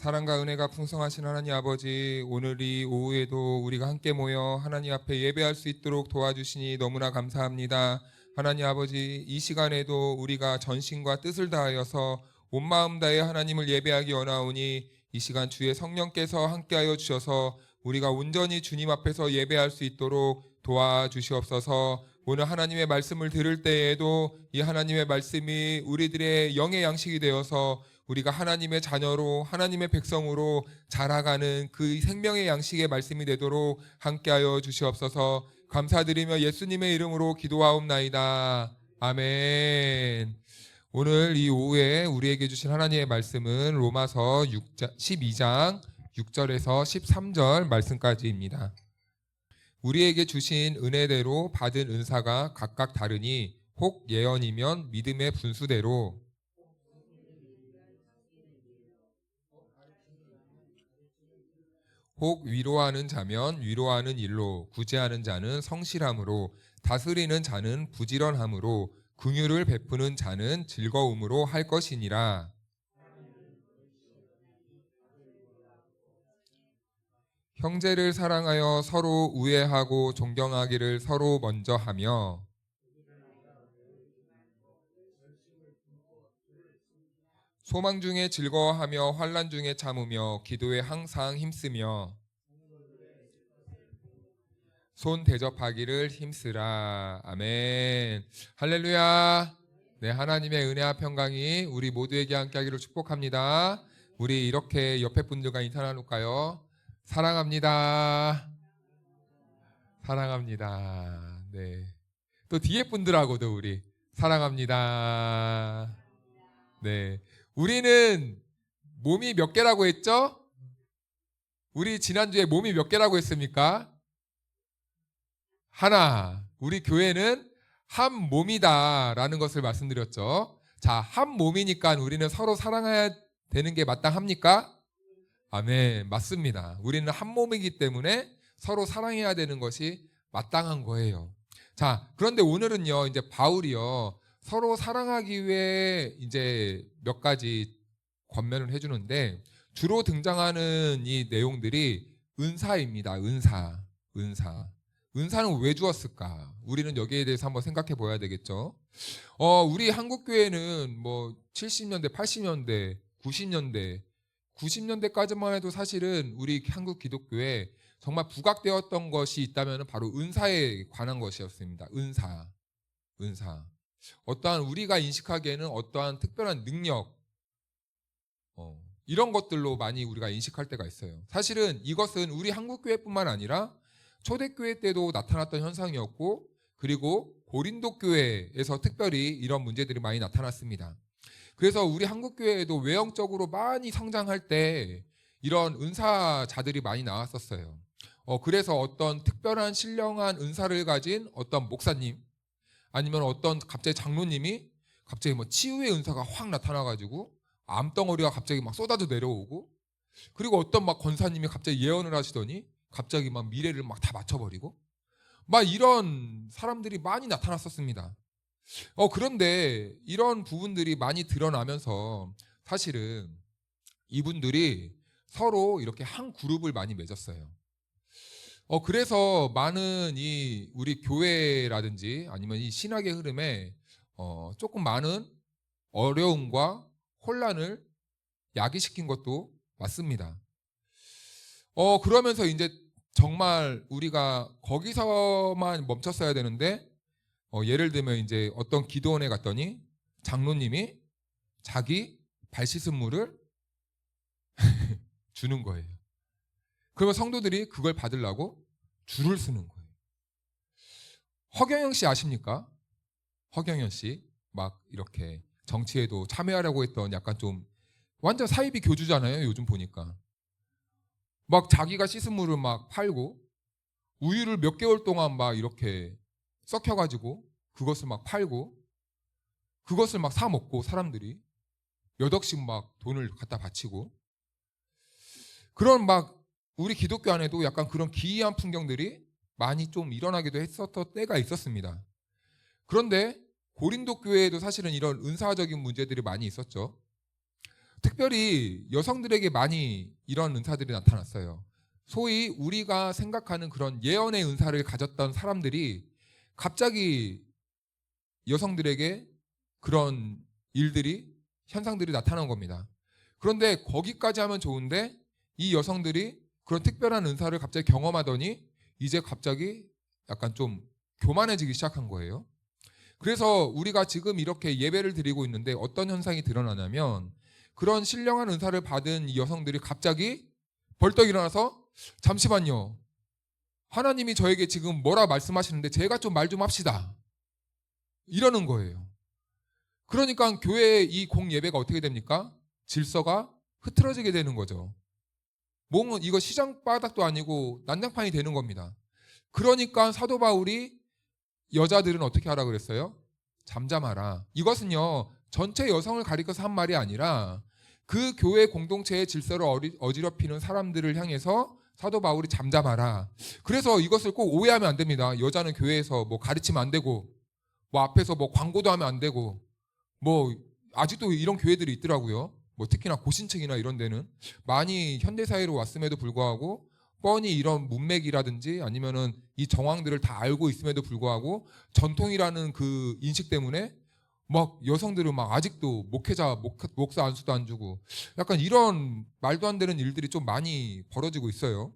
사랑과 은혜가 풍성하신 하나님 아버지, 오늘 이 오후에도 우리가 함께 모여 하나님 앞에 예배할 수 있도록 도와주시니 너무나 감사합니다. 하나님 아버지, 이 시간에도 우리가 전심과 뜻을 다하여서 온 마음 다해 하나님을 예배하기 원하오니 이 시간 주의 성령께서 함께하여 주셔서 우리가 온전히 주님 앞에서 예배할 수 있도록 도와주시옵소서. 오늘 하나님의 말씀을 들을 때에도 이 하나님의 말씀이 우리들의 영의 양식이 되어서 우리가 하나님의 자녀로 하나님의 백성으로 자라가는 그 생명의 양식의 말씀이 되도록 함께하여 주시옵소서. 감사드리며 예수님의 이름으로 기도하옵나이다. 아멘. 오늘 이 오후에 우리에게 주신 하나님의 말씀은 로마서 12장 6절에서 13절 말씀까지입니다. 우리에게 주신 은혜대로 받은 은사가 각각 다르니 혹 예언이면 믿음의 분수대로, 혹 위로하는 자면 위로하는 일로, 구제하는 자는 성실함으로, 다스리는 자는 부지런함으로, 긍휼을 베푸는 자는 즐거움으로 할 것이니라. 형제를 사랑하여 서로 우애하고 존경하기를 서로 먼저 하며, 소망 중에 즐거워하며 환난 중에 참으며 기도에 항상 힘쓰며 손 대접하기를 힘쓰라. 아멘. 할렐루야. 네, 하나님의 은혜와 평강이 우리 모두에게 함께하기를 축복합니다. 우리 이렇게 옆에 분들과 인사 나눌까요? 사랑합니다. 사랑합니다. 네. 또 뒤에 분들하고도 우리 사랑합니다. 네. 우리는 몸이 몇 개라고 했죠? 우리 지난주에 몸이 몇 개라고 했습니까? 하나. 우리 교회는 한 몸이다라는 것을 말씀드렸죠. 자, 한 몸이니까 우리는 서로 사랑해야 되는 게 마땅합니까? 아멘. 맞습니다. 우리는 한 몸이기 때문에 서로 사랑해야 되는 것이 마땅한 거예요. 자, 그런데 오늘은요, 이제 바울이요, 서로 사랑하기 위해 이제 몇 가지 권면을 해주는데, 주로 등장하는 이 내용들이 은사입니다. 은사는 왜 주었을까? 우리는 여기에 대해서 한번 생각해 보아야 되겠죠. 우리 한국 교회는 뭐 70년대, 80년대, 90년대까지만 해도 사실은 우리 한국 기독교에 정말 부각되었던 것이 있다면 바로 은사에 관한 것이었습니다. 은사. 어떠한 우리가 인식하기에는 어떠한 특별한 능력, 이런 것들로 많이 우리가 인식할 때가 있어요. 사실은 이것은 우리 한국교회뿐만 아니라 초대교회 때도 나타났던 현상이었고, 그리고 고린도 교회에서 특별히 이런 문제들이 많이 나타났습니다. 그래서 우리 한국교회에도 외형적으로 많이 성장할 때 이런 은사자들이 많이 나왔었어요. 그래서 어떤 특별한 신령한 은사를 가진 어떤 목사님, 아니면 어떤 갑자기 장로님이 갑자기 뭐 치유의 은사가 확 나타나가지고 암덩어리가 갑자기 막 쏟아져 내려오고, 그리고 어떤 막 권사님이 갑자기 예언을 하시더니 갑자기 막 미래를 막 다 맞춰버리고, 막 이런 사람들이 많이 나타났었습니다. 그런데 이런 부분들이 많이 드러나면서 사실은 이분들이 서로 이렇게 한 그룹을 많이 맺었어요. 그래서 많은 이 우리 교회라든지 아니면 이 신학의 흐름에 조금 많은 어려움과 혼란을 야기시킨 것도 맞습니다. 그러면서 이제 정말 우리가 거기서만 멈췄어야 되는데, 예를 들면 이제 어떤 기도원에 갔더니 장로님이 자기 발 씻은 물을 주는 거예요. 그러면 성도들이 그걸 받으려고 줄을 서는 거예요. 허경영 씨 아십니까? 허경영 씨 막 이렇게 정치에도 참여하려고 했던 약간 좀 완전 사이비 교주잖아요. 요즘 보니까 막 자기가 씻은 물을 막 팔고, 우유를 몇 개월 동안 막 이렇게 썩혀가지고 그것을 막 팔고, 그것을 막 사 먹고 사람들이 몇 억씩 막 돈을 갖다 바치고, 그런 막 우리 기독교 안에도 약간 그런 기이한 풍경들이 많이 좀 일어나기도 했었던 때가 있었습니다. 그런데 고린도 교회에도 사실은 이런 은사적인 문제들이 많이 있었죠. 특별히 여성들에게 많이 이런 은사들이 나타났어요. 소위 우리가 생각하는 그런 예언의 은사를 가졌던 사람들이 갑자기 여성들에게 그런 일들이, 현상들이 나타난 겁니다. 그런데 거기까지 하면 좋은데 이 여성들이 그런 특별한 은사를 갑자기 경험하더니 이제 갑자기 약간 좀 교만해지기 시작한 거예요. 그래서 우리가 지금 이렇게 예배를 드리고 있는데 어떤 현상이 드러나냐면 그런 신령한 은사를 받은 이 여성들이 갑자기 벌떡 일어나서 잠시만요. 하나님이 저에게 지금 뭐라 말씀하시는데 제가 좀 말 좀 합시다. 이러는 거예요. 그러니까 교회의 이 공예배가 어떻게 됩니까? 질서가 흐트러지게 되는 거죠. 뭔 이거 시장 바닥도 아니고 난장판이 되는 겁니다. 그러니까 사도 바울이 여자들은 어떻게 하라 그랬어요? 잠잠하라. 이것은요 전체 여성을 가리켜서 한 말이 아니라 그 교회 공동체의 질서를 어지럽히는 사람들을 향해서 사도 바울이 잠잠하라. 그래서 이것을 꼭 오해하면 안 됩니다. 여자는 교회에서 뭐 가르치면 안 되고 뭐 앞에서 뭐 광고도 하면 안 되고 뭐 아직도 이런 교회들이 있더라고요. 뭐 특히나 고신층이나 이런 데는 많이 현대사회로 왔음에도 불구하고 뻔히 이런 문맥이라든지 아니면은 이 정황들을 다 알고 있음에도 불구하고 전통이라는 그 인식 때문에 막 여성들은 막 아직도 목사 안수도 안 주고 약간 이런 말도 안 되는 일들이 좀 많이 벌어지고 있어요.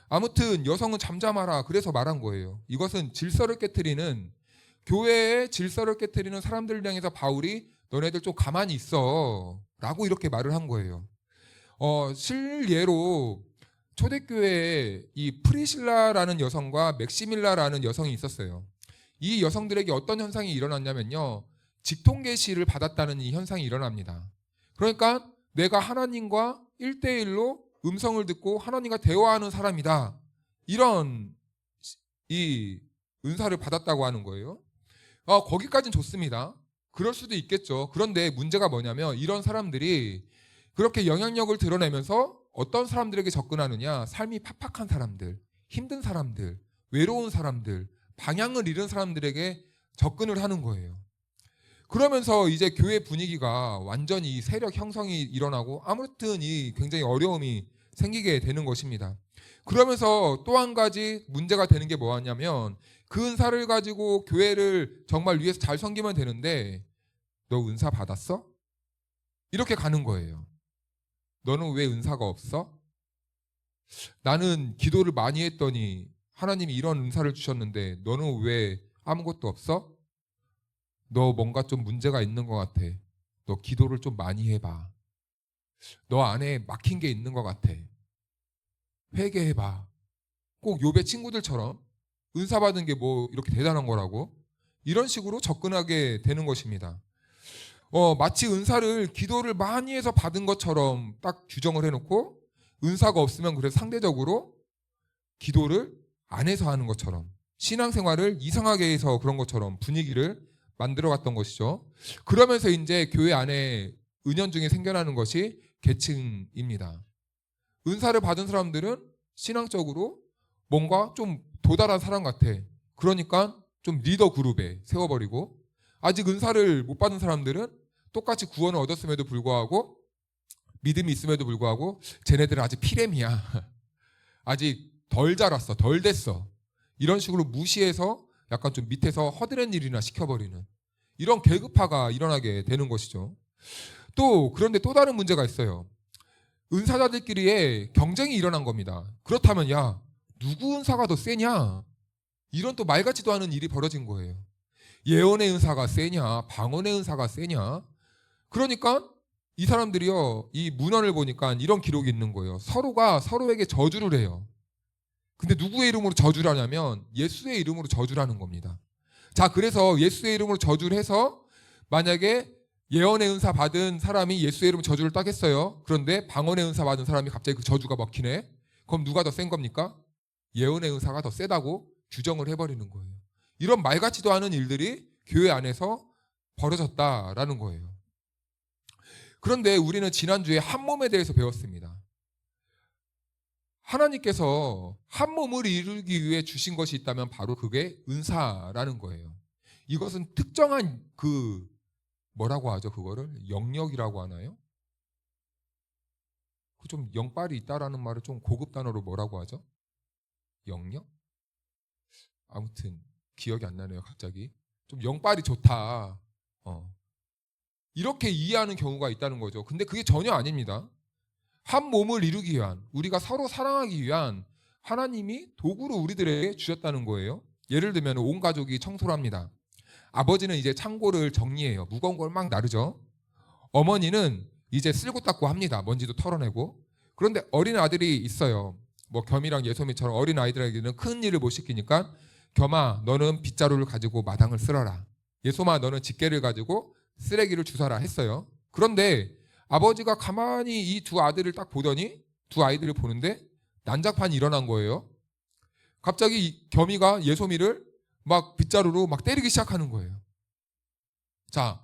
아무튼 여성은 잠잠하라 그래서 말한 거예요. 이것은 질서를 깨트리는, 교회의 질서를 깨트리는 사람들을 향해서 바울이 너네들 좀 가만히 있어 라고 이렇게 말을 한 거예요. 실예로 초대교회에 이 프리실라라는 여성과 맥시밀라라는 여성이 있었어요. 이 여성들에게 어떤 현상이 일어났냐면요, 직통계시를 받았다는 이 현상이 일어납니다. 그러니까 내가 하나님과 1대1로 음성을 듣고 하나님과 대화하는 사람이다, 이런 이 은사를 받았다고 하는 거예요. 거기까지는 좋습니다. 그럴 수도 있겠죠. 그런데 문제가 뭐냐면 이런 사람들이 그렇게 영향력을 드러내면서 어떤 사람들에게 접근하느냐, 삶이 팍팍한 사람들, 힘든 사람들, 외로운 사람들, 방향을 잃은 사람들에게 접근을 하는 거예요. 그러면서 이제 교회 분위기가 완전히 세력 형성이 일어나고 아무튼 이 굉장히 어려움이 생기게 되는 것입니다. 그러면서 또 한 가지 문제가 되는 게 뭐냐면 그 은사를 가지고 교회를 정말 위해서 잘 섬기면 되는데 너 은사 받았어? 이렇게 가는 거예요. 너는 왜 은사가 없어? 나는 기도를 많이 했더니 하나님이 이런 은사를 주셨는데 너는 왜 아무것도 없어? 너 뭔가 좀 문제가 있는 것 같아. 너 기도를 좀 많이 해봐. 너 안에 막힌 게 있는 것 같아. 회개해봐. 꼭 요배 친구들처럼 은사 받은 게 뭐 이렇게 대단한 거라고 이런 식으로 접근하게 되는 것입니다. 마치 은사를 기도를 많이 해서 받은 것처럼 딱 규정을 해놓고 은사가 없으면 그래서 상대적으로 기도를 안 해서 하는 것처럼 신앙생활을 이상하게 해서 그런 것처럼 분위기를 만들어 갔던 것이죠. 그러면서 이제 교회 안에 은연중에 생겨나는 것이 계층입니다. 은사를 받은 사람들은 신앙적으로 뭔가 좀 도달한 사람 같아. 그러니까 좀 리더 그룹에 세워버리고, 아직 은사를 못 받은 사람들은 똑같이 구원을 얻었음에도 불구하고 믿음이 있음에도 불구하고 쟤네들은 아직 피렘이야. 아직 덜 자랐어, 덜 됐어. 이런 식으로 무시해서 약간 좀 밑에서 허드렛 일이나 시켜버리는 이런 계급화가 일어나게 되는 것이죠. 그런데 또 다른 문제가 있어요. 은사자들끼리의 경쟁이 일어난 겁니다. 그렇다면 야, 누구 은사가 더 세냐? 이런 또 말 같지도 않은 일이 벌어진 거예요. 예언의 은사가 세냐, 방언의 은사가 세냐? 그러니까 이 사람들이요, 이 문헌을 보니까 이런 기록이 있는 거예요. 서로가 서로에게 저주를 해요. 근데 누구의 이름으로 저주를 하냐면 예수의 이름으로 저주를 하는 겁니다. 자, 그래서 예수의 이름으로 저주를 해서 만약에 예언의 은사 받은 사람이 예수의 이름으로 저주를 딱 했어요. 그런데 방언의 은사 받은 사람이 갑자기 그 저주가 먹히네. 그럼 누가 더 센 겁니까? 예언의 은사가 더 세다고 규정을 해버리는 거예요. 이런 말 같지도 않은 일들이 교회 안에서 벌어졌다라는 거예요. 그런데 우리는 지난주에 한 몸에 대해서 배웠습니다. 하나님께서 한 몸을 이루기 위해 주신 것이 있다면 바로 그게 은사라는 거예요. 이것은 특정한 뭐라고 하죠? 그거를 영역이라고 하나요? 그 좀 영빨이 있다라는 말을 좀 고급 단어로 뭐라고 하죠? 영역? 아무튼 기억이 안 나네요. 갑자기 좀 영빨이 좋다. 이렇게 이해하는 경우가 있다는 거죠. 근데 그게 전혀 아닙니다. 한 몸을 이루기 위한, 우리가 서로 사랑하기 위한 하나님이 도구로 우리들에게 주셨다는 거예요. 예를 들면 온 가족이 청소를 합니다. 아버지는 이제 창고를 정리해요. 무거운 걸 막 나르죠. 어머니는 이제 쓸고 닦고 합니다. 먼지도 털어내고. 그런데 어린 아들이 있어요. 뭐 겸이랑 예솜이처럼 어린 아이들에게는 큰 일을 못 시키니까, 겸아 너는 빗자루를 가지고 마당을 쓸어라. 예솜아 너는 집게를 가지고 쓰레기를 주워라 했어요. 그런데 아버지가 가만히 이 두 아들을 딱 보더니, 두 아이들을 보는데 난장판이 일어난 거예요. 갑자기 겸이가 예솜이를 막 빗자루로 막 때리기 시작하는 거예요. 자,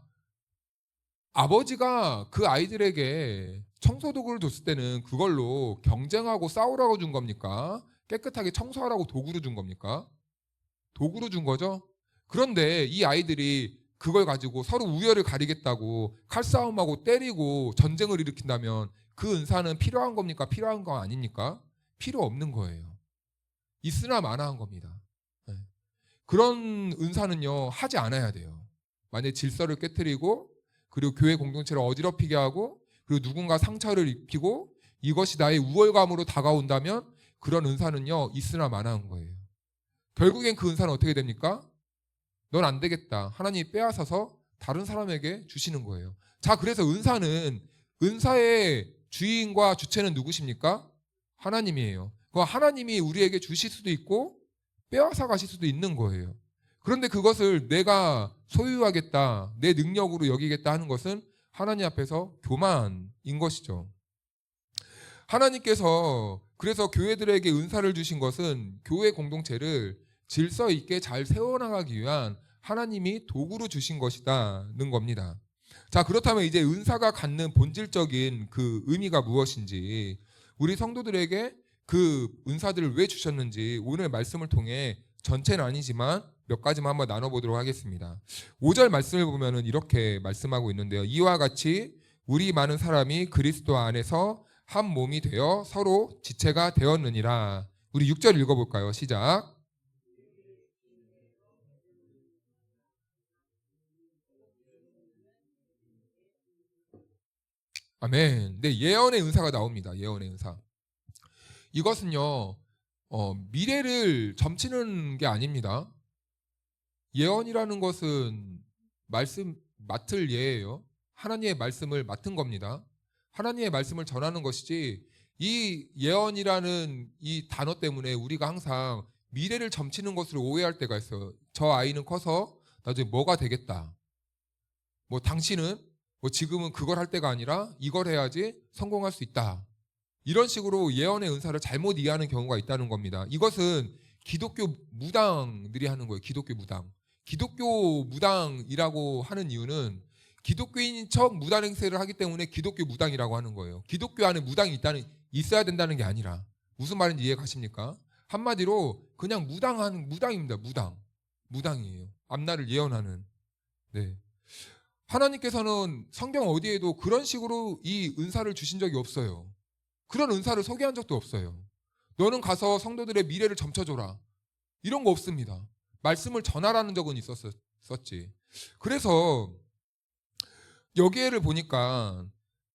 아버지가 그 아이들에게 청소도구를 줬을 때는 그걸로 경쟁하고 싸우라고 준 겁니까? 깨끗하게 청소하라고 도구로 준 겁니까? 도구로 준 거죠. 그런데 이 아이들이 그걸 가지고 서로 우열을 가리겠다고 칼싸움하고 때리고 전쟁을 일으킨다면 그 은사는 필요한 겁니까? 필요한 거 아닙니까? 필요 없는 거예요. 있으나 마나한 겁니다. 네. 그런 은사는요, 하지 않아야 돼요. 만약에 질서를 깨트리고, 그리고 교회 공동체를 어지럽히게 하고, 그리고 누군가 상처를 입히고 이것이 나의 우월감으로 다가온다면 그런 은사는요, 있으나 마나한 거예요. 결국엔 그 은사는 어떻게 됩니까? 넌 안 되겠다. 하나님이 빼앗아서 다른 사람에게 주시는 거예요. 자, 그래서 은사의 주인과 주체는 누구십니까? 하나님이에요. 그 하나님이 우리에게 주실 수도 있고 빼앗아 가실 수도 있는 거예요. 그런데 그것을 내가 소유하겠다, 내 능력으로 여기겠다 하는 것은 하나님 앞에서 교만인 것이죠. 하나님께서 그래서 교회들에게 은사를 주신 것은 교회 공동체를 질서 있게 잘 세워나가기 위한 하나님이 도구로 주신 것이다는 겁니다. 자, 그렇다면 이제 은사가 갖는 본질적인 그 의미가 무엇인지, 우리 성도들에게 그 은사들을 왜 주셨는지 오늘 말씀을 통해, 전체는 아니지만 몇 가지만 한번 나눠보도록 하겠습니다. 5절 말씀을 보면은 이렇게 말씀하고 있는데요. 이와 같이 우리 많은 사람이 그리스도 안에서 한 몸이 되어 서로 지체가 되었느니라. 우리 6절 읽어볼까요? 시작. 아멘. 네, 예언의 은사가 나옵니다. 예언의 은사. 이것은요, 미래를 점치는 게 아닙니다. 예언이라는 것은 말씀 맡을 예예요. 하나님의 말씀을 맡은 겁니다. 하나님의 말씀을 전하는 것이지, 이 예언이라는 이 단어 때문에 우리가 항상 미래를 점치는 것으로 오해할 때가 있어요. 저 아이는 커서 나중에 뭐가 되겠다. 뭐 당신은 뭐 지금은 그걸 할 때가 아니라 이걸 해야지 성공할 수 있다. 이런 식으로 예언의 은사를 잘못 이해하는 경우가 있다는 겁니다. 이것은 기독교 무당들이 하는 거예요. 기독교 무당. 기독교 무당이라고 하는 이유는 기독교인인 척 무당 행세를 하기 때문에 기독교 무당이라고 하는 거예요. 기독교 안에 무당이 있어야 된다는 게 아니라, 무슨 말인지 이해 가십니까? 한마디로 그냥 무당입니다. 무당이에요. 앞날을 예언하는. 네. 하나님께서는 성경 어디에도 그런 식으로 이 은사를 주신 적이 없어요. 그런 은사를 소개한 적도 없어요. 너는 가서 성도들의 미래를 점쳐줘라. 이런 거 없습니다. 말씀을 전하라는 적은 있었지. 그래서 여기에를 보니까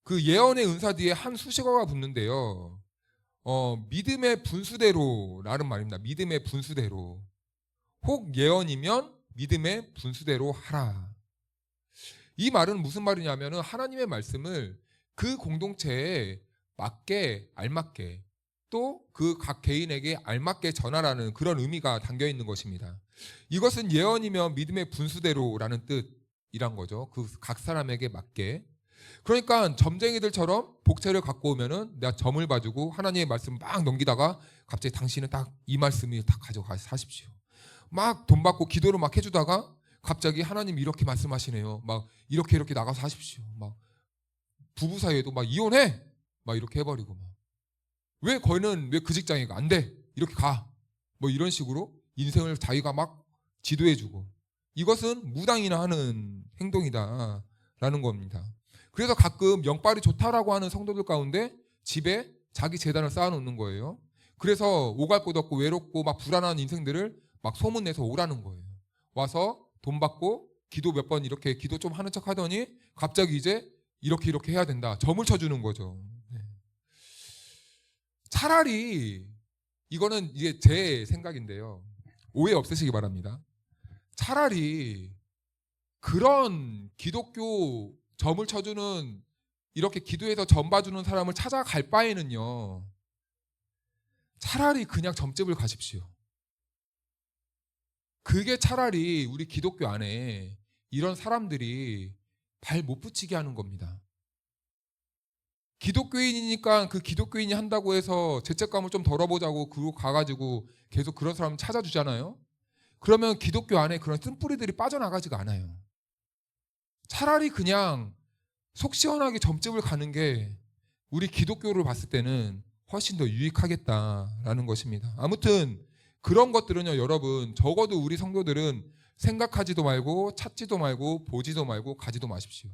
그 예언의 은사 뒤에 한 수식어가 붙는데요. 믿음의 분수대로라는 말입니다. 믿음의 분수대로. 혹 예언이면 믿음의 분수대로 하라. 이 말은 무슨 말이냐면은 하나님의 말씀을 그 공동체에 맞게, 알맞게, 또 그 각 개인에게 알맞게 전하라는 그런 의미가 담겨 있는 것입니다. 이것은 예언이면 믿음의 분수대로라는 뜻이란 거죠. 그 각 사람에게 맞게. 그러니까 점쟁이들처럼 복채를 갖고 오면은 내가 점을 봐주고 하나님의 말씀을 막 넘기다가 갑자기 당신은 딱 이 말씀이 딱 가져가서 사십시오. 막 돈 받고 기도를 막 해주다가 갑자기 하나님 이렇게 말씀하시네요. 막 이렇게 나가서 하십시오. 막 부부 사이에도 막 이혼해. 막 이렇게 해버리고 막. 왜 그 직장에 가? 안 돼. 이렇게 가. 뭐 이런 식으로 인생을 자기가 막 지도해주고. 이것은 무당이나 하는 행동이다라는 겁니다. 그래서 가끔 영빨이 좋다라고 하는 성도들 가운데 집에 자기 재단을 쌓아놓는 거예요. 그래서 오갈 곳 없고 외롭고 막 불안한 인생들을 막 소문내서 오라는 거예요. 와서 돈 받고 기도 몇 번 이렇게 기도 좀 하는 척 하더니 갑자기 이제 이렇게 해야 된다. 점을 쳐주는 거죠. 네. 차라리 이거는 이게 제 생각인데요. 오해 없으시기 바랍니다. 차라리 그런 기독교 점을 쳐주는 이렇게 기도해서 점 봐주는 사람을 찾아갈 바에는요. 차라리 그냥 점집을 가십시오. 그게 차라리 우리 기독교 안에 이런 사람들이 발 못 붙이게 하는 겁니다. 기독교인이니까 그 기독교인이 한다고 해서 죄책감을 좀 덜어보자고 그거 가가지고 계속 그런 사람 찾아주잖아요. 그러면 기독교 안에 그런 쓴뿌리들이 빠져나가지가 않아요. 차라리 그냥 속 시원하게 점집을 가는 게 우리 기독교를 봤을 때는 훨씬 더 유익하겠다라는 것입니다. 아무튼 그런 것들은요, 여러분, 적어도 우리 성도들은 생각하지도 말고 찾지도 말고 보지도 말고 가지도 마십시오.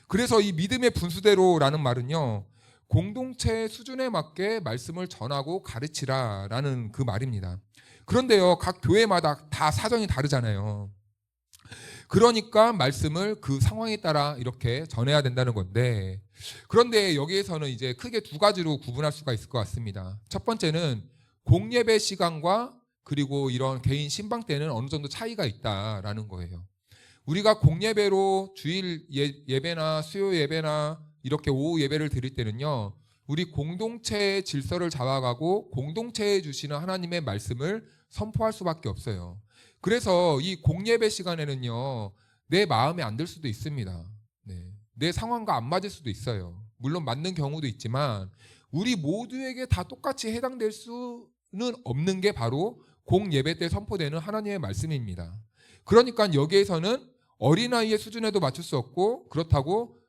그래서 이 믿음의 분수대로라는 말은요, 공동체 수준에 맞게 말씀을 전하고 가르치라라는 그 말입니다. 그런데요, 각 교회마다 다 사정이 다르잖아요. 그러니까 말씀을 그 상황에 따라 이렇게 전해야 된다는 건데, 그런데 여기에서는 이제 크게 두 가지로 구분할 수가 있을 것 같습니다. 첫 번째는 공예배 시간과 그리고 이런 개인 신방 때는 어느 정도 차이가 있다라는 거예요. 우리가 공예배로 주일 예배나 수요 예배나 이렇게 오후 예배를 드릴 때는요, 우리 공동체의 질서를 잡아가고 공동체에 주시는 하나님의 말씀을 선포할 수밖에 없어요. 그래서 이 공예배 시간에는요, 내 마음에 안 들 수도 있습니다. 네. 내 상황과 안 맞을 수도 있어요. 물론 맞는 경우도 있지만 우리 모두에게 다 똑같이 해당될 수는 없는 게 바로 공예배 때 선포되는 하나님의 말씀입니다. 그러니까 여기에서는 어린아이의 수준에도 맞출 수 없고, 그렇다고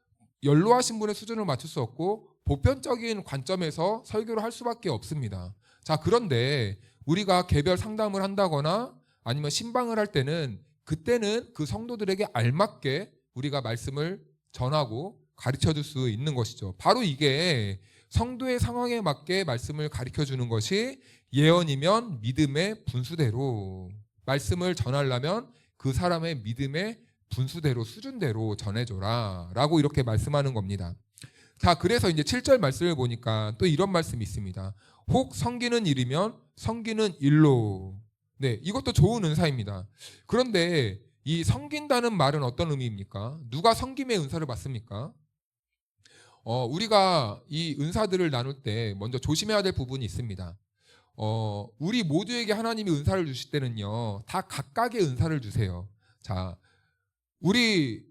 연로하신 분의 수준을 맞출 수 없고, 보편적인 관점에서 설교를 할 수밖에 없습니다. 자, 그런데 우리가 개별 상담을 한다거나 아니면 신방을 할 때는 그때는 그 성도들에게 알맞게 우리가 말씀을 전하고 가르쳐 줄 수 있는 것이죠. 바로 이게 성도의 상황에 맞게 말씀을 가르쳐 주는 것이 예언이면 믿음의 분수대로, 말씀을 전하려면 그 사람의 믿음의 분수대로, 수준대로 전해줘라 라고 이렇게 말씀하는 겁니다. 자, 그래서 이제 7절 말씀을 보니까 또 이런 말씀이 있습니다. 혹 섬기는 일이면 섬기는 일로. 네, 이것도 좋은 은사입니다. 그런데 이 섬긴다는 말은 어떤 의미입니까? 누가 섬김의 은사를 받습니까? 우리가 이 은사들을 나눌 때 먼저 조심해야 될 부분이 있습니다. 우리 모두에게 하나님이 은사를 주실 때는요, 다 각각의 은사를 주세요. 자, 우리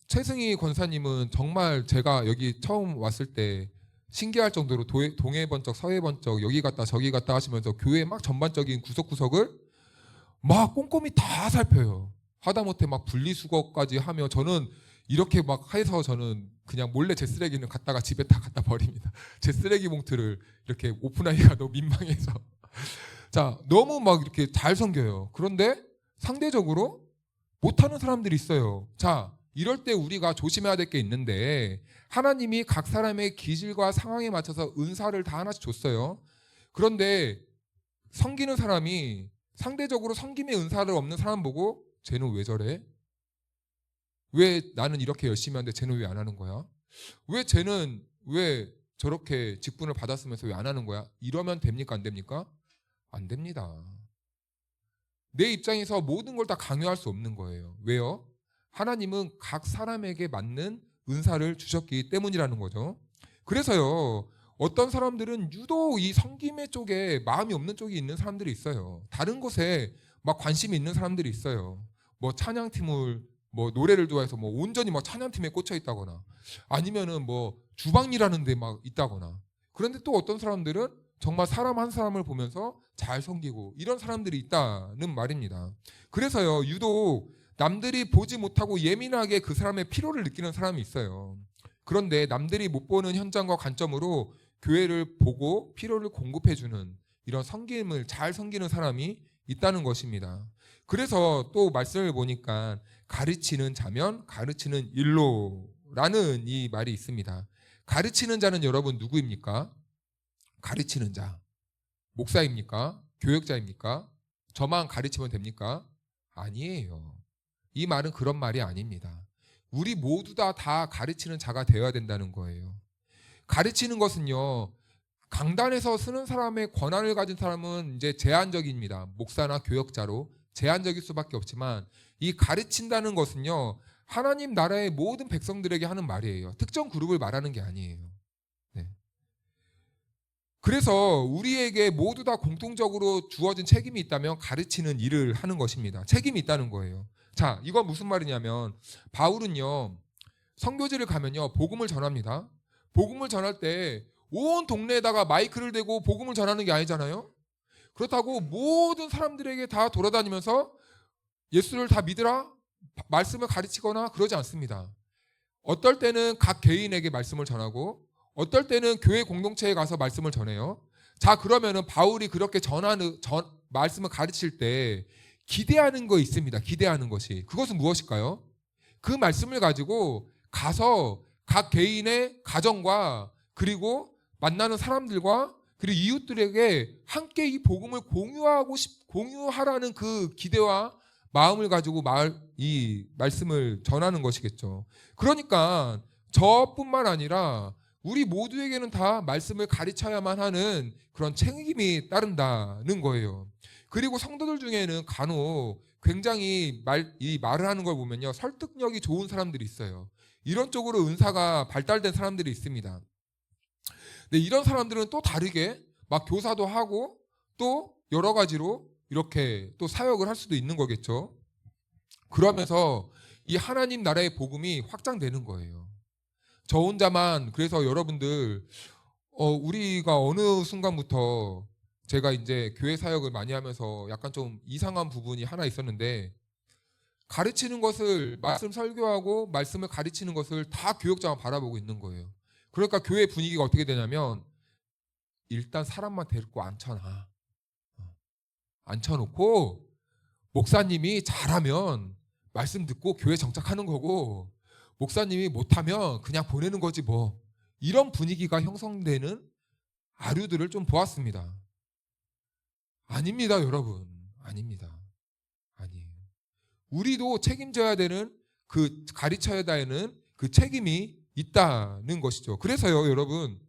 최승희 권사님은 정말 제가 여기 처음 왔을 때 신기할 정도로 동해 번쩍 서해 번쩍 여기 갔다 저기 갔다 하시면서 교회 막 전반적인 구석구석을 막 꼼꼼히 다 살펴요. 하다못해 막 분리수거까지 하며, 저는 이렇게 막 해서 저는 그냥 몰래 제 쓰레기는 갖다가 집에 다 갖다 버립니다. 제 쓰레기 봉투를 이렇게 오픈하기가 너무 민망해서. 자, 너무 막 이렇게 잘 섬겨요. 그런데 상대적으로 못하는 사람들이 있어요. 자, 이럴 때 우리가 조심해야 될 게 있는데, 하나님이 각 사람의 기질과 상황에 맞춰서 은사를 다 하나씩 줬어요. 그런데 섬기는 사람이 상대적으로 섬김의 은사를 없는 사람 보고 쟤는 왜 저래? 왜 나는 이렇게 열심히 하는데 쟤는 왜 안 하는 거야? 왜 쟤는 왜 저렇게 직분을 받았으면서 왜 안 하는 거야? 이러면 됩니까? 안 됩니까? 안 됩니다. 내 입장에서 모든 걸 다 강요할 수 없는 거예요. 왜요? 하나님은 각 사람에게 맞는 은사를 주셨기 때문이라는 거죠. 그래서요, 어떤 사람들은 유독 이 섬김의 쪽에 마음이 없는 쪽이 있는 사람들이 있어요. 다른 것에 막 관심이 있는 사람들이 있어요. 뭐 찬양팀을, 뭐 노래를 좋아해서 뭐 온전히 막 찬양팀에 꽂혀 있다거나, 아니면은 뭐 주방일하는 데 막 있다거나. 그런데 또 어떤 사람들은 정말 사람 한 사람을 보면서 잘 섬기고, 이런 사람들이 있다는 말입니다. 그래서요, 유독 남들이 보지 못하고 예민하게 그 사람의 필요를 느끼는 사람이 있어요. 그런데 남들이 못 보는 현장과 관점으로 교회를 보고 필요를 공급해주는 이런 섬김을 잘 섬기는 사람이 있다는 것입니다. 그래서 또 말씀을 보니까 가르치는 자면 가르치는 일로라는 이 말이 있습니다. 가르치는 자는 여러분 누구입니까? 가르치는 자. 목사입니까? 교역자입니까? 저만 가르치면 됩니까? 아니에요. 이 말은 그런 말이 아닙니다. 우리 모두 다 가르치는 자가 되어야 된다는 거예요. 가르치는 것은요, 강단에서 쓰는 사람의 권한을 가진 사람은 이제 제한적입니다. 목사나 교역자로 제한적일 수밖에 없지만, 이 가르친다는 것은요, 하나님 나라의 모든 백성들에게 하는 말이에요. 특정 그룹을 말하는 게 아니에요. 네. 그래서 우리에게 모두 다 공통적으로 주어진 책임이 있다면 가르치는 일을 하는 것입니다. 책임이 있다는 거예요. 자, 이건 무슨 말이냐면 바울은요, 선교지를 가면요, 복음을 전합니다. 복음을 전할 때 온 동네에다가 마이크를 대고 복음을 전하는 게 아니잖아요. 그렇다고 모든 사람들에게 다 돌아다니면서 예수를 다 믿으라 말씀을 가르치거나 그러지 않습니다. 어떨 때는 각 개인에게 말씀을 전하고 어떨 때는 교회 공동체에 가서 말씀을 전해요. 자, 그러면은 바울이 그렇게 말씀을 가르칠 때 기대하는 거 있습니다. 기대하는 것이. 그것은 무엇일까요? 그 말씀을 가지고 가서 각 개인의 가정과 그리고 만나는 사람들과 그리고 이웃들에게 함께 이 복음을 공유하라는 그 기대와 마음을 가지고 이 말씀을 전하는 것이겠죠. 그러니까 저뿐만 아니라 우리 모두에게는 다 말씀을 가르쳐야만 하는 그런 책임이 따른다는 거예요. 그리고 성도들 중에는 간혹 굉장히 이 말을 하는 걸 보면요, 설득력이 좋은 사람들이 있어요. 이런 쪽으로 은사가 발달된 사람들이 있습니다. 근데 이런 사람들은 또 다르게 막 교사도 하고 또 여러 가지로 이렇게 또 사역을 할 수도 있는 거겠죠. 그러면서 이 하나님 나라의 복음이 확장되는 거예요. 저 혼자만. 그래서 여러분들 우리가 어느 순간부터 제가 이제 교회 사역을 많이 하면서 약간 좀 이상한 부분이 하나 있었는데, 가르치는 것을 말씀 설교하고 말씀을 가르치는 것을 다 교역자만 바라보고 있는 거예요. 그러니까 교회 분위기가 어떻게 되냐면 일단 사람만 데리고 앉혀놓고 목사님이 잘하면 말씀 듣고 교회 정착하는 거고 목사님이 못하면 그냥 보내는 거지 뭐. 이런 분위기가 형성되는 아류들을 좀 보았습니다. 아닙니다, 여러분. 아닙니다. 아니에요. 우리도 책임져야 되는 그 가르쳐야 되는 그 책임이 있다는 것이죠. 그래서요, 여러분,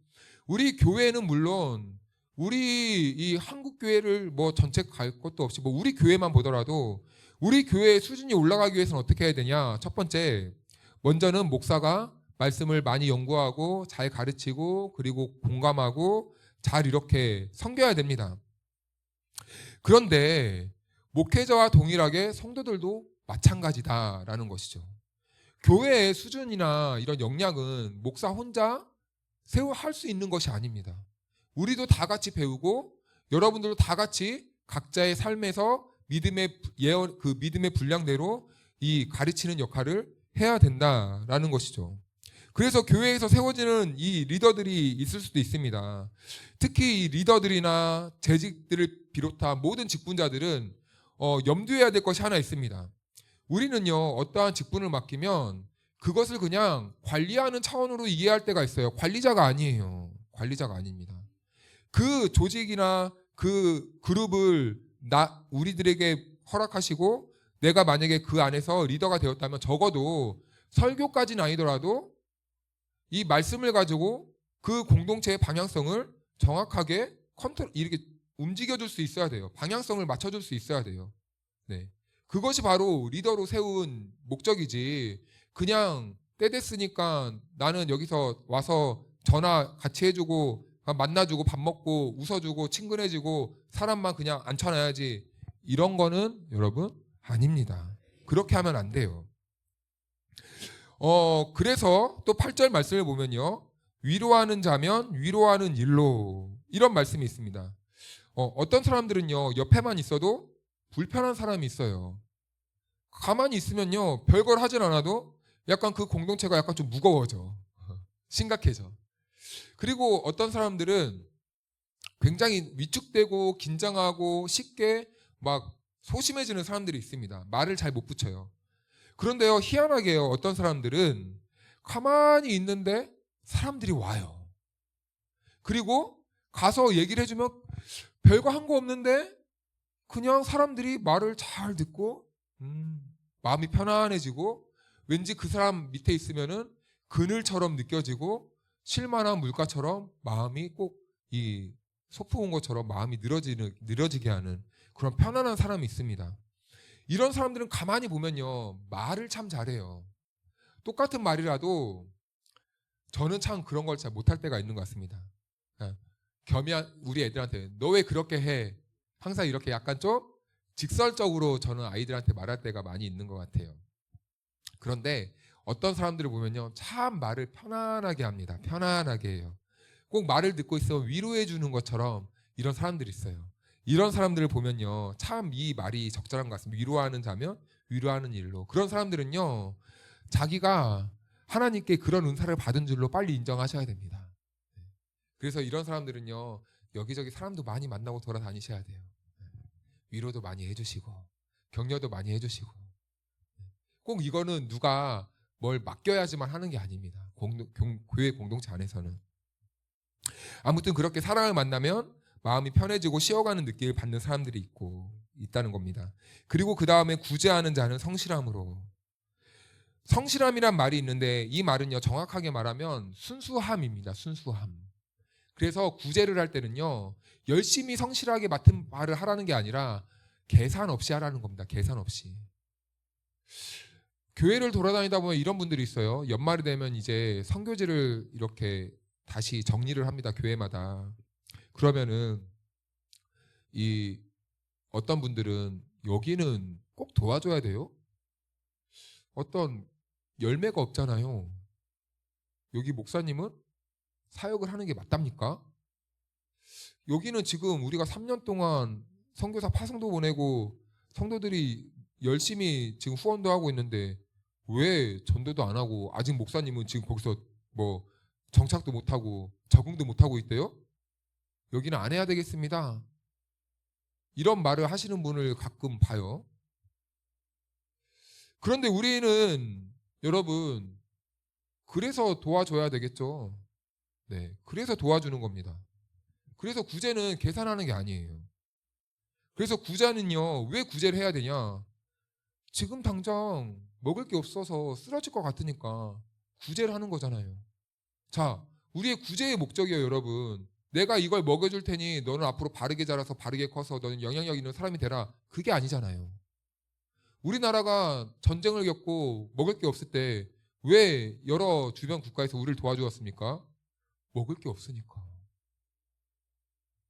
우리 교회는 물론 우리 이 한국 교회를 뭐 전체 갈 것도 없이 뭐 우리 교회만 보더라도 우리 교회의 수준이 올라가기 위해서는 어떻게 해야 되냐? 첫 번째, 먼저는 목사가 말씀을 많이 연구하고 잘 가르치고 그리고 공감하고 잘 이렇게 섬겨야 됩니다. 그런데 목회자와 동일하게 성도들도 마찬가지다라는 것이죠. 교회의 수준이나 이런 역량은 목사 혼자 할 수 있는 것이 아닙니다. 우리도 다 같이 배우고 여러분들도 다 같이 각자의 삶에서 믿음의 분량대로 이 가르치는 역할을 해야 된다라는 것이죠. 그래서 교회에서 세워지는 이 리더들이 있을 수도 있습니다. 특히 이 리더들이나 재직들을 비롯한 모든 직분자들은 염두해야 될 것이 하나 있습니다. 우리는요, 어떠한 직분을 맡기면 그것을 그냥 관리하는 차원으로 이해할 때가 있어요. 관리자가 아니에요. 관리자가 아닙니다. 그 조직이나 그 그룹을 우리들에게 허락하시고 내가 만약에 그 안에서 리더가 되었다면 적어도 설교까지는 아니더라도 이 말씀을 가지고 그 공동체의 방향성을 정확하게 이렇게 움직여줄 수 있어야 돼요. 방향성을 맞춰줄 수 있어야 돼요. 네. 그것이 바로 리더로 세운 목적이지, 그냥 때 됐으니까 나는 여기서 와서 전화 같이 해주고 만나주고 밥 먹고 웃어주고 친근해지고 사람만 그냥 앉혀놔야지, 이런 거는 여러분 아닙니다. 그렇게 하면 안 돼요. 그래서 또 8절 말씀을 보면요, 위로하는 자면 위로하는 일로, 이런 말씀이 있습니다. 어떤 사람들은요, 옆에만 있어도 불편한 사람이 있어요. 가만히 있으면요, 별걸 하진 않아도 약간 그 공동체가 약간 좀 무거워져. 심각해져. 그리고 어떤 사람들은 굉장히 위축되고 긴장하고 쉽게 막 소심해지는 사람들이 있습니다. 말을 잘 못 붙여요. 그런데요, 희한하게요, 어떤 사람들은 가만히 있는데 사람들이 와요. 그리고 가서 얘기를 해주면 별거 한 거 없는데 그냥 사람들이 말을 잘 듣고 마음이 편안해지고 왠지 그 사람 밑에 있으면은 그늘처럼 느껴지고 쉴만한 물가처럼 마음이 꼭 이 소풍 온 것처럼 마음이 늘어지게 하는 그런 편안한 사람이 있습니다. 이런 사람들은 가만히 보면요 말을 참 잘해요. 똑같은 말이라도 저는 참 그런 걸 잘 못할 때가 있는 것 같습니다. 겸연 우리 애들한테 너 왜 그렇게 해? 항상 이렇게 약간 좀 직설적으로 저는 아이들한테 말할 때가 많이 있는 것 같아요. 그런데 어떤 사람들을 보면요 참 말을 편안하게 합니다. 편안하게 해요. 꼭 말을 듣고 있으면 위로해 주는 것처럼 이런 사람들이 있어요. 이런 사람들을 보면요 참 이 말이 적절한 것 같습니다. 위로하는 자면 위로하는 일로. 그런 사람들은요 자기가 하나님께 그런 은사를 받은 줄로 빨리 인정하셔야 됩니다. 그래서 이런 사람들은요 여기저기 사람도 많이 만나고 돌아다니셔야 돼요. 위로도 많이 해주시고 격려도 많이 해주시고 꼭 이거는 누가 뭘 맡겨야지만 하는 게 아닙니다. 교회 공동체 안에서는 아무튼 그렇게 사랑을 만나면 마음이 편해지고 쉬어가는 느낌을 받는 사람들이 있다는 겁니다. 그리고 그 다음에 구제하는 자는 성실함으로. 성실함이란 말이 있는데 이 말은요 정확하게 말하면 순수함입니다. 순수함. 그래서 구제를 할 때는요 열심히 성실하게 맡은 바를 하라는 게 아니라 계산 없이 하라는 겁니다. 계산 없이. 교회를 돌아다니다 보면 이런 분들이 있어요. 연말이 되면 이제 선교지를 이렇게 다시 정리를 합니다. 교회마다. 그러면은 이 어떤 분들은 여기는 꼭 도와줘야 돼요. 어떤 열매가 없잖아요. 여기 목사님은 사역을 하는 게 맞답니까? 여기는 지금 우리가 3년 동안 선교사 파송도 보내고 성도들이 열심히 지금 후원도 하고 있는데 왜 전도도 안 하고 아직 목사님은 지금 거기서 뭐 정착도 못하고 적응도 못하고 있대요? 여기는 안 해야 되겠습니다. 이런 말을 하시는 분을 가끔 봐요. 그런데 우리는 여러분 그래서 도와줘야 되겠죠. 네, 그래서 도와주는 겁니다. 그래서 구제는 계산하는 게 아니에요. 그래서 구제는요 왜 구제를 해야 되냐? 지금 당장 먹을 게 없어서 쓰러질 것 같으니까 구제를 하는 거잖아요. 자, 우리의 구제의 목적이에요, 여러분. 내가 이걸 먹여줄 테니 너는 앞으로 바르게 자라서 바르게 커서 너는 영향력 있는 사람이 되라. 그게 아니잖아요. 우리나라가 전쟁을 겪고 먹을 게 없을 때 왜 여러 주변 국가에서 우리를 도와주었습니까? 먹을 게 없으니까.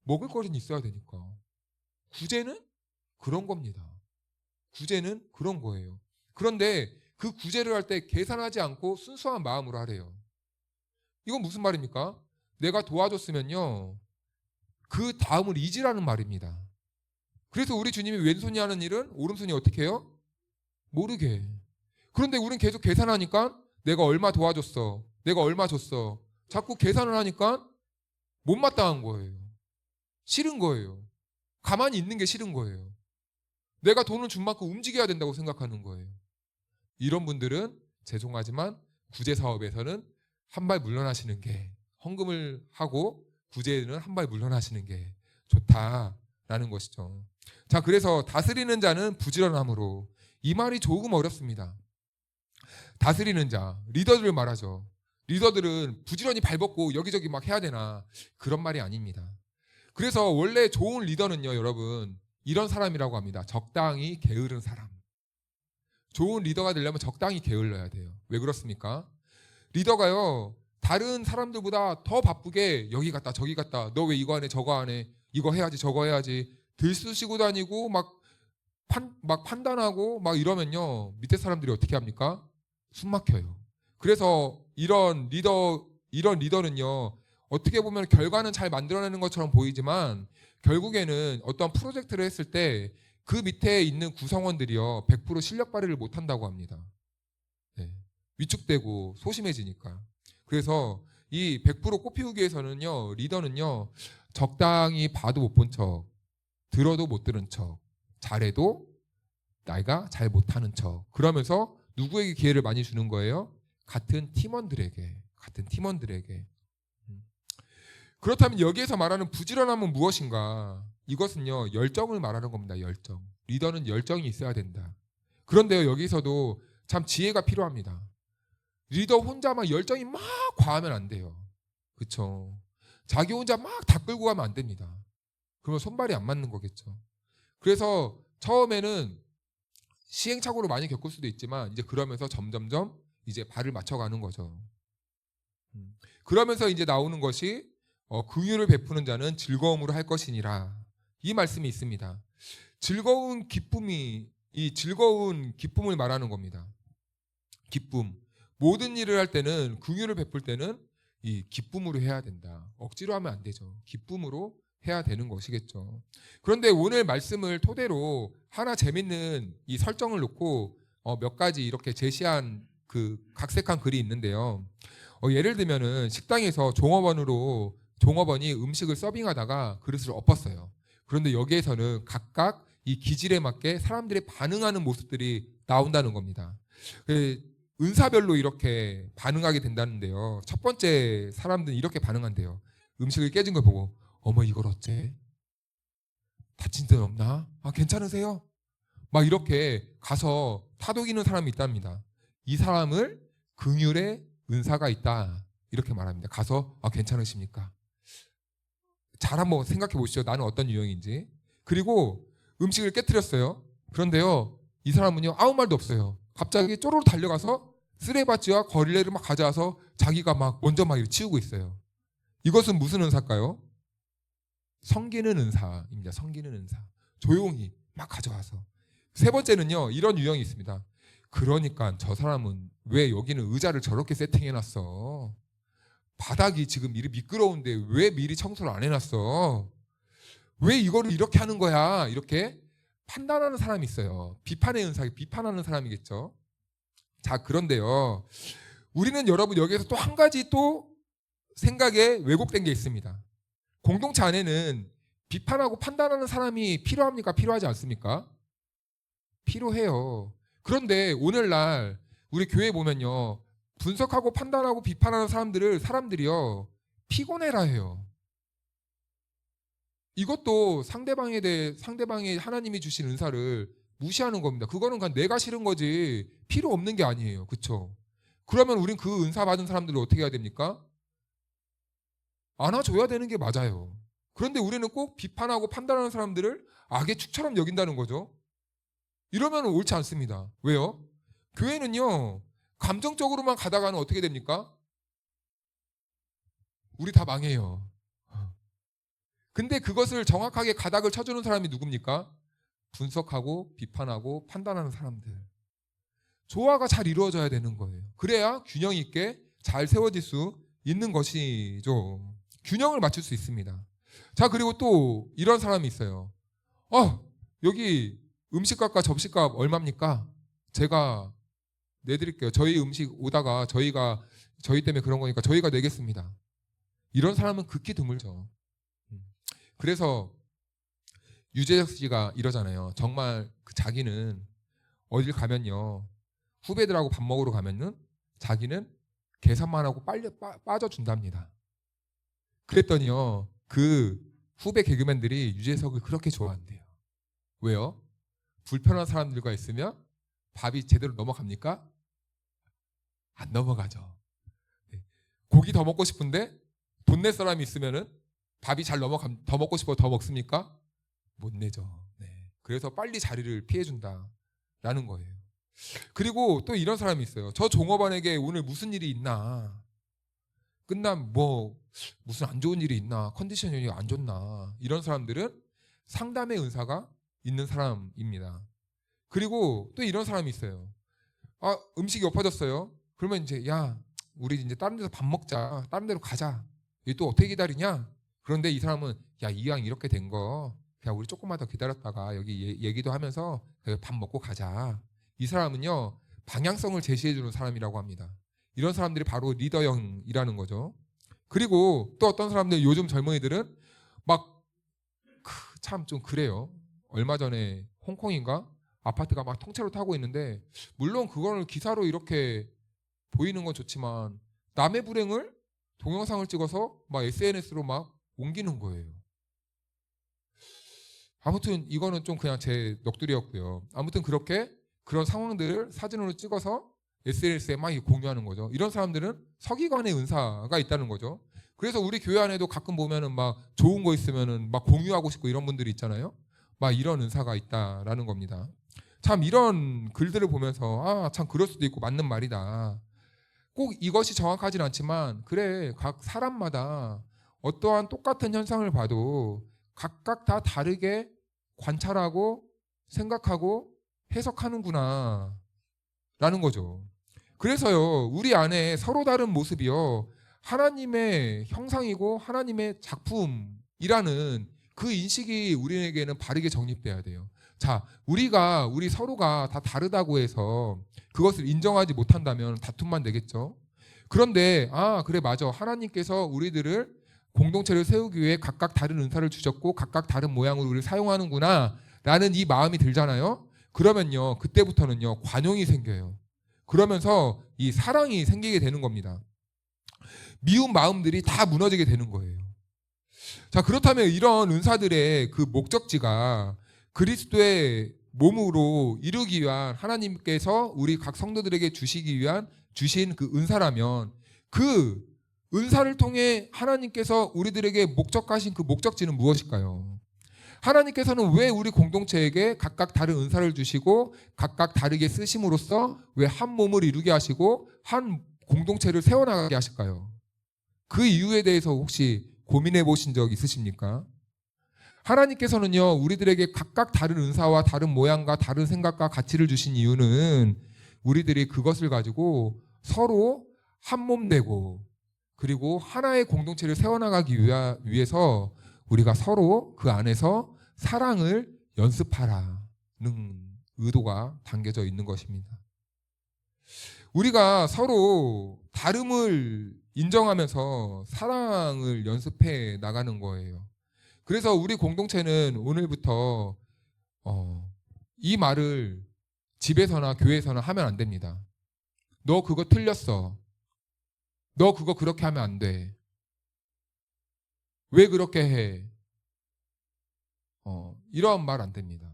먹을 거리는 있어야 되니까. 구제는 그런 겁니다. 구제는 그런 거예요. 그런데 그 구제를 할 때 계산하지 않고 순수한 마음으로 하래요. 이건 무슨 말입니까? 내가 도와줬으면요 그 다음을 잊으라는 말입니다. 그래서 우리 주님이 왼손이 하는 일은 오른손이 어떻게 해요? 모르게. 그런데 우린 계속 계산하니까 내가 얼마 도와줬어, 내가 얼마 줬어, 자꾸 계산을 하니까 못마땅한 거예요. 싫은 거예요. 가만히 있는 게 싫은 거예요. 내가 돈을 준 만큼 움직여야 된다고 생각하는 거예요. 이런 분들은 죄송하지만 구제 사업에서는 한 발 물러나시는 게, 헌금을 하고 구제는 한 발 물러나시는 게 좋다라는 것이죠. 자, 그래서 다스리는 자는 부지런함으로. 이 말이 조금 어렵습니다. 다스리는 자, 리더들을 말하죠. 리더들은 부지런히 발벗고 여기저기 막 해야 되나, 그런 말이 아닙니다. 그래서 원래 좋은 리더는요 여러분 이런 사람이라고 합니다. 적당히 게으른 사람. 좋은 리더가 되려면 적당히 게을러야 돼요. 왜 그렇습니까? 리더가요 다른 사람들보다 더 바쁘게 여기 갔다 저기 갔다, 너 왜 이거 안 해 저거 안 해, 이거 해야지 저거 해야지 들쑤시고 다니고 막 판단하고 막 이러면요 밑에 사람들이 어떻게 합니까? 숨 막혀요. 그래서 이런 리더는요 어떻게 보면 결과는 잘 만들어내는 것처럼 보이지만 결국에는 어떤 프로젝트를 했을 때 그 밑에 있는 구성원들이요 100% 실력 발휘를 못한다고 합니다. 네. 위축되고 소심해지니까. 그래서 이 100% 꽃피우기 위해서는요 리더는요 적당히 봐도 못 본 척, 들어도 못 들은 척, 잘해도 내가 잘 못하는 척, 그러면서 누구에게 기회를 많이 주는 거예요? 같은 팀원들에게. 같은 팀원들에게. 그렇다면 여기에서 말하는 부지런함은 무엇인가? 이것은요, 열정을 말하는 겁니다. 열정. 리더는 열정이 있어야 된다. 그런데요, 여기서도 참 지혜가 필요합니다. 리더 혼자만 열정이 막 과하면 안 돼요. 그렇죠? 자기 혼자 막 다 끌고 가면 안 됩니다. 그러면 손발이 안 맞는 거겠죠. 그래서 처음에는 시행착오를 많이 겪을 수도 있지만 이제 그러면서 점점점 이제 발을 맞춰가는 거죠. 그러면서 이제 나오는 것이 긍휼을 베푸는 자는 즐거움으로 할 것이니라. 이 말씀이 있습니다. 즐거운 기쁨이 이 즐거운 기쁨을 말하는 겁니다. 기쁨. 모든 일을 할 때는 긍휼을 베풀 때는 이 기쁨으로 해야 된다. 억지로 하면 안 되죠. 기쁨으로 해야 되는 것이겠죠. 그런데 오늘 말씀을 토대로 하나 재밌는 이 설정을 놓고 몇 가지 이렇게 제시한 그 각색한 글이 있는데요. 예를 들면은 식당에서 종업원이 음식을 서빙하다가 그릇을 엎었어요. 그런데 여기에서는 각각 이 기질에 맞게 사람들이 반응하는 모습들이 나온다는 겁니다. 은사별로 이렇게 반응하게 된다는데요. 첫 번째 사람들은 이렇게 반응한대요. 음식을 깨진 걸 보고 어머 이걸 어째? 다친 데는 없나? 괜찮으세요? 막 이렇게 가서 타독이는 사람이 있답니다. 이 사람을 긍휼의 은사가 있다 이렇게 말합니다. 가서 괜찮으십니까? 잘 한번 생각해 보시죠. 나는 어떤 유형인지. 그리고 음식을 깨뜨렸어요. 그런데요 이 사람은요 아무 말도 없어요. 갑자기 쪼르르 달려가서 쓰레받지와 거리레를 막 가져와서 자기가 막 먼저 막 치우고 있어요. 이것은 무슨 은사일까요? 섬기는 은사입니다. 섬기는 은사. 조용히 막 가져와서. 세 번째는요 이런 유형이 있습니다. 그러니까 저 사람은 왜 여기는 의자를 저렇게 세팅해놨어? 바닥이 지금 이리 미끄러운데 왜 미리 청소를 안 해놨어? 왜 이거를 이렇게 하는 거야? 이렇게 판단하는 사람이 있어요. 비판의 은사, 비판하는 사람이겠죠. 자, 그런데요. 우리는 여러분 여기에서 또 한 가지 또 생각에 왜곡된 게 있습니다. 공동체 안에는 비판하고 판단하는 사람이 필요합니까? 필요하지 않습니까? 필요해요. 그런데 오늘날 우리 교회 보면요. 분석하고 판단하고 비판하는 사람들이요. 피곤해라 해요. 이것도 상대방이 하나님이 주신 은사를 무시하는 겁니다. 그거는 그냥 내가 싫은 거지 필요 없는 게 아니에요. 그렇죠? 그러면 우린 그 은사 받은 사람들을 어떻게 해야 됩니까? 안아줘야 되는 게 맞아요. 그런데 우리는 꼭 비판하고 판단하는 사람들을 악의 축처럼 여긴다는 거죠. 이러면 옳지 않습니다. 왜요? 교회는요. 감정적으로만 가다가는 어떻게 됩니까? 우리 다 망해요. 근데 그것을 정확하게 가닥을 쳐주는 사람이 누굽니까? 분석하고 비판하고 판단하는 사람들. 조화가 잘 이루어져야 되는 거예요. 그래야 균형 있게 잘 세워질 수 있는 것이죠. 균형을 맞출 수 있습니다. 자, 그리고 또 이런 사람이 있어요. 여기 음식값과 접시값 얼마입니까? 제가 내드릴게요. 저희 음식 오다가 저희 때문에 그런 거니까 저희가 내겠습니다. 이런 사람은 극히 드물죠. 그래서 유재석 씨가 이러잖아요. 정말 자기는 어딜 가면요. 후배들하고 밥 먹으러 가면은 자기는 계산만 하고 빨리 빠져준답니다. 그랬더니요. 그 후배 개그맨들이 유재석을 그렇게 좋아한대요. 왜요? 불편한 사람들과 있으면 밥이 제대로 넘어갑니까? 안 넘어가죠. 고기 더 먹고 싶은데 돈 낼 사람이 있으면은 밥이 더 먹고 싶어 더 먹습니까? 못 내죠. 네. 그래서 빨리 자리를 피해준다라는 거예요. 그리고 또 이런 사람이 있어요. 저 종업원에게 오늘 무슨 일이 있나? 끝나면 무슨 안 좋은 일이 있나? 컨디션이 안 좋나? 이런 사람들은 상담의 은사가 있는 사람입니다. 그리고 또 이런 사람이 있어요. 음식이 엎어졌어요. 그러면 이제 우리 이제 다른 데서 밥 먹자. 다른 데로 가자. 이게 또 어떻게 기다리냐? 그런데 이 사람은 이왕 이렇게 된 거 그냥 우리 조금만 더 기다렸다가 여기 얘기도 하면서 밥 먹고 가자. 이 사람은요. 방향성을 제시해 주는 사람이라고 합니다. 이런 사람들이 바로 리더형이라는 거죠. 그리고 또 어떤 사람들 요즘 젊은이들은 막 참 좀 그래요. 얼마 전에 홍콩인가 아파트가 막 통째로 타고 있는데 물론 그거를 기사로 이렇게 보이는 건 좋지만 남의 불행을 동영상을 찍어서 막 SNS로 막 옮기는 거예요. 아무튼 이거는 좀 그냥 제 넋두리였고요. 아무튼 그렇게 그런 상황들을 사진으로 찍어서 SNS에 막 공유하는 거죠. 이런 사람들은 서기관의 은사가 있다는 거죠. 그래서 우리 교회 안에도 가끔 보면은 막 좋은 거 있으면은 막 공유하고 싶고 이런 분들이 있잖아요. 막 이런 은사가 있다라는 겁니다. 참 이런 글들을 보면서 참 그럴 수도 있고 맞는 말이다. 꼭 이것이 정확하진 않지만 그래 각 사람마다 어떠한 똑같은 현상을 봐도 각각 다 다르게 관찰하고 생각하고 해석하는구나 라는 거죠. 그래서요 우리 안에 서로 다른 모습이요 하나님의 형상이고 하나님의 작품이라는 그 인식이 우리에게는 바르게 정립돼야 돼요. 자, 우리 서로가 다 다르다고 해서 그것을 인정하지 못한다면 다툼만 되겠죠. 그런데 그래 맞아. 하나님께서 우리들을 공동체를 세우기 위해 각각 다른 은사를 주셨고 각각 다른 모양으로 우리를 사용하는구나 라는 이 마음이 들잖아요. 그러면요 그때부터는요 관용이 생겨요. 그러면서 이 사랑이 생기게 되는 겁니다. 미운 마음들이 다 무너지게 되는 거예요. 자, 그렇다면 이런 은사들의 그 목적지가 그리스도의 몸으로 이루기 위한 하나님께서 우리 각 성도들에게 주신 그 은사라면 그 은사를 통해 하나님께서 우리들에게 목적하신 그 목적지는 무엇일까요? 하나님께서는 왜 우리 공동체에게 각각 다른 은사를 주시고 각각 다르게 쓰심으로써 왜 한 몸을 이루게 하시고 한 공동체를 세워나가게 하실까요? 그 이유에 대해서 혹시 고민해 보신 적 있으십니까? 하나님께서는요 우리들에게 각각 다른 은사와 다른 모양과 다른 생각과 가치를 주신 이유는 우리들이 그것을 가지고 서로 한 몸 되고 그리고 하나의 공동체를 세워나가기 위해서 우리가 서로 그 안에서 사랑을 연습하라는 의도가 담겨져 있는 것입니다. 우리가 서로 다름을 인정하면서 사랑을 연습해 나가는 거예요. 그래서 우리 공동체는 오늘부터 이 말을 집에서나 교회에서나 하면 안 됩니다. 너 그거 틀렸어. 너 그거 그렇게 하면 안 돼. 왜 그렇게 해? 이런 말 안 됩니다.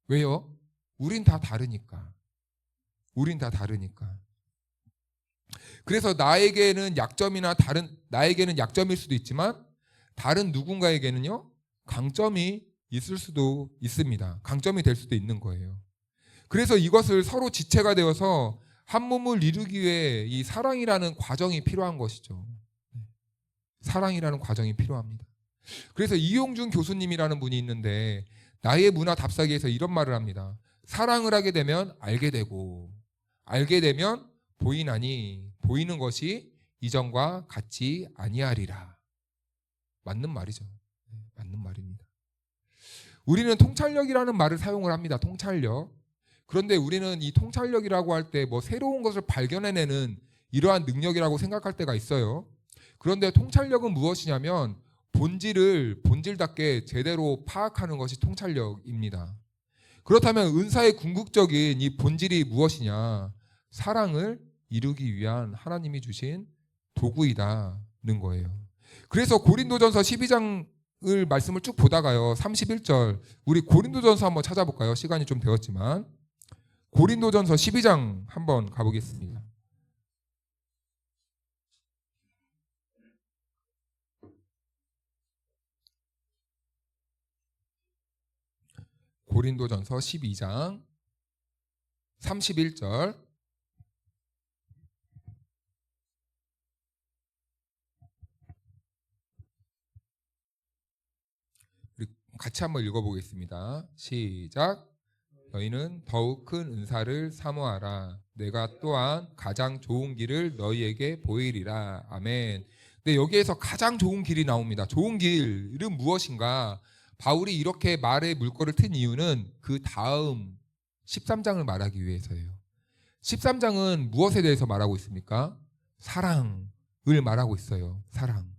왜요? 우린 다 다르니까. 우린 다 다르니까. 그래서 나에게는 약점일 수도 있지만 다른 누군가에게는요 강점이 있을 수도 있습니다. 강점이 될 수도 있는 거예요. 그래서 이것을 서로 지체가 되어서 한 몸을 이루기 위해 이 사랑이라는 과정이 필요한 것이죠. 사랑이라는 과정이 필요합니다. 그래서 이용준 교수님이라는 분이 있는데 나의 문화 답사기에서 이런 말을 합니다. 사랑을 하게 되면 알게 되고 알게 되면 보이나니 보이는 것이 이전과 같지 아니하리라. 맞는 말이죠. 맞는 말입니다. 우리는 통찰력이라는 말을 사용을 합니다. 통찰력. 그런데 우리는 이 통찰력이라고 할 때 뭐 새로운 것을 발견해내는 이러한 능력이라고 생각할 때가 있어요. 그런데 통찰력은 무엇이냐면 본질답게 제대로 파악하는 것이 통찰력입니다. 그렇다면 은사의 궁극적인 이 본질이 무엇이냐? 사랑을 이루기 위한 하나님이 주신 도구이다는 거예요. 그래서 고린도전서 12장을 말씀을 쭉 보다가요 31절 우리 고린도전서 한번 찾아볼까요? 시간이 좀 되었지만 고린도전서 12장 한번 가보겠습니다. 고린도전서 12장 31절 같이 한번 읽어보겠습니다. 시작. 너희는 더욱 큰 은사를 사모하라. 내가 또한 가장 좋은 길을 너희에게 보이리라. 아멘. 근데 여기에서 가장 좋은 길이 나옵니다. 좋은 길은 무엇인가? 바울이 이렇게 말의 물꼬를 튼 이유는 그 다음 13장을 말하기 위해서예요. 13장은 무엇에 대해서 말하고 있습니까? 사랑을 말하고 있어요. 사랑.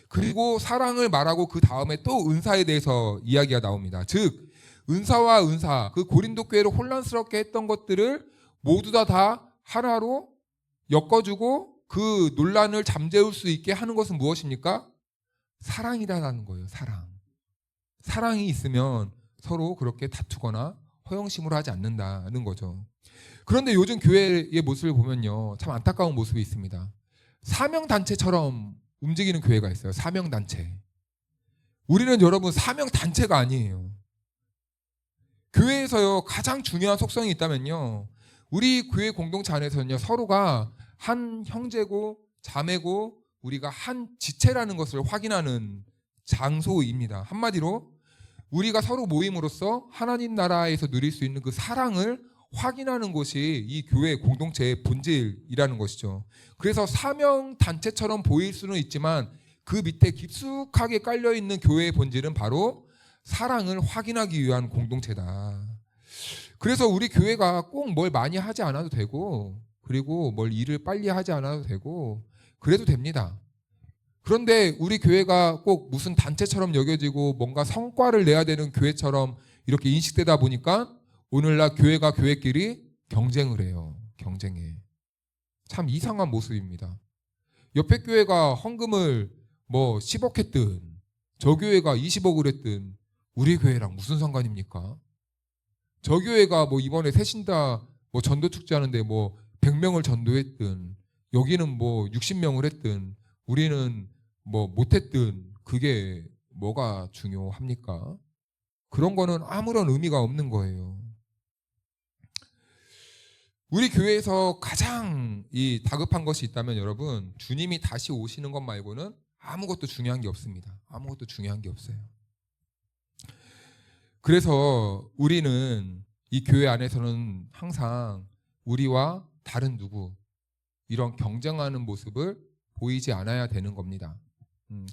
그리고 사랑을 말하고 그 다음에 또 은사에 대해서 이야기가 나옵니다. 즉 은사와 은사, 그 고린도 교회를 혼란스럽게 했던 것들을 모두 다 하나로 엮어주고 그 논란을 잠재울 수 있게 하는 것은 무엇입니까? 사랑이라는 거예요. 사랑. 사랑이 있으면 서로 그렇게 다투거나 허영심으로 하지 않는다는 거죠. 그런데 요즘 교회의 모습을 보면요, 참 안타까운 모습이 있습니다. 사명단체처럼 움직이는 교회가 있어요. 사명단체. 우리는 여러분 사명단체가 아니에요. 교회에서요, 가장 중요한 속성이 있다면요, 우리 교회 공동체 안에서는요, 서로가 한 형제고 자매고 우리가 한 지체라는 것을 확인하는 장소입니다. 한마디로 우리가 서로 모임으로써 하나님 나라에서 누릴 수 있는 그 사랑을 확인하는 것이 이 교회 공동체의 본질이라는 것이죠. 그래서 사명 단체처럼 보일 수는 있지만 그 밑에 깊숙하게 깔려 있는 교회의 본질은 바로 사랑을 확인하기 위한 공동체다. 그래서 우리 교회가 꼭 뭘 많이 하지 않아도 되고, 그리고 뭘 일을 빨리 하지 않아도 되고, 그래도 됩니다. 그런데 우리 교회가 꼭 무슨 단체처럼 여겨지고 뭔가 성과를 내야 되는 교회처럼 이렇게 인식되다 보니까 오늘날 교회가 교회끼리 경쟁을 해요. 경쟁해. 참 이상한 모습입니다. 옆에 교회가 헌금을 뭐 10억 했든 저 교회가 20억을 했든 우리 교회랑 무슨 상관입니까? 저 교회가 뭐 이번에 새신다 뭐 전도 축제하는데 뭐 100명을 전도했든 여기는 뭐 60명을 했든 우리는 뭐 못했든 그게 뭐가 중요합니까? 그런 거는 아무런 의미가 없는 거예요. 우리 교회에서 가장 이 다급한 것이 있다면 여러분, 주님이 다시 오시는 것 말고는 아무것도 중요한 게 없습니다. 아무것도 중요한 게 없어요. 그래서 우리는 이 교회 안에서는 항상 우리와 다른 누구 이런 경쟁하는 모습을 보이지 않아야 되는 겁니다.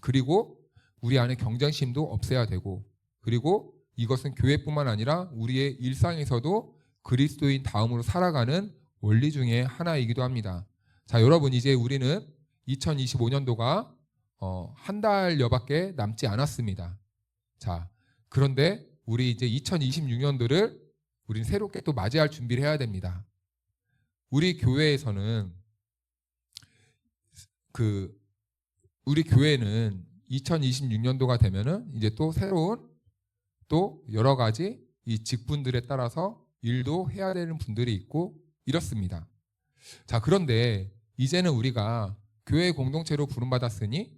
그리고 우리 안에 경쟁심도 없애야 되고, 그리고 이것은 교회뿐만 아니라 우리의 일상에서도 그리스도인 다음으로 살아가는 원리 중에 하나이기도 합니다. 자, 여러분, 이제 우리는 2025년도가 한 달여밖에 남지 않았습니다. 자, 그런데 우리 이제 2026년도를 우리는 새롭게 또 맞이할 준비를 해야 됩니다. 우리 교회에서는 우리 교회는 2026년도가 되면은 이제 또 새로운 또 여러 가지 이 직분들에 따라서 일도 해야 되는 분들이 있고 이렇습니다. 자, 그런데 이제는 우리가 교회 공동체로 부름받았으니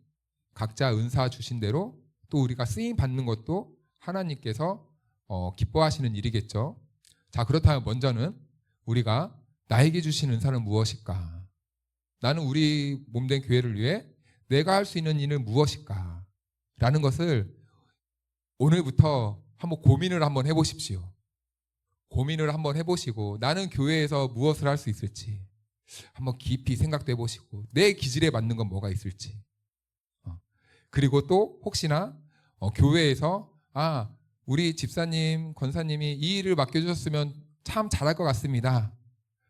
각자 은사 주신 대로 또 우리가 쓰임 받는 것도 하나님께서 기뻐하시는 일이겠죠. 자, 그렇다면 먼저는 우리가 나에게 주신 은사는 무엇일까? 나는 우리 몸된 교회를 위해 내가 할 수 있는 일은 무엇일까? 라는 것을 오늘부터 한번 고민을 한번 해보십시오. 고민을 한번 해보시고 나는 교회에서 무엇을 할 수 있을지 한번 깊이 생각도 해보시고 내 기질에 맞는 건 뭐가 있을지, 그리고 또 혹시나 교회에서 우리 집사님, 권사님이 이 일을 맡겨주셨으면 참 잘할 것 같습니다.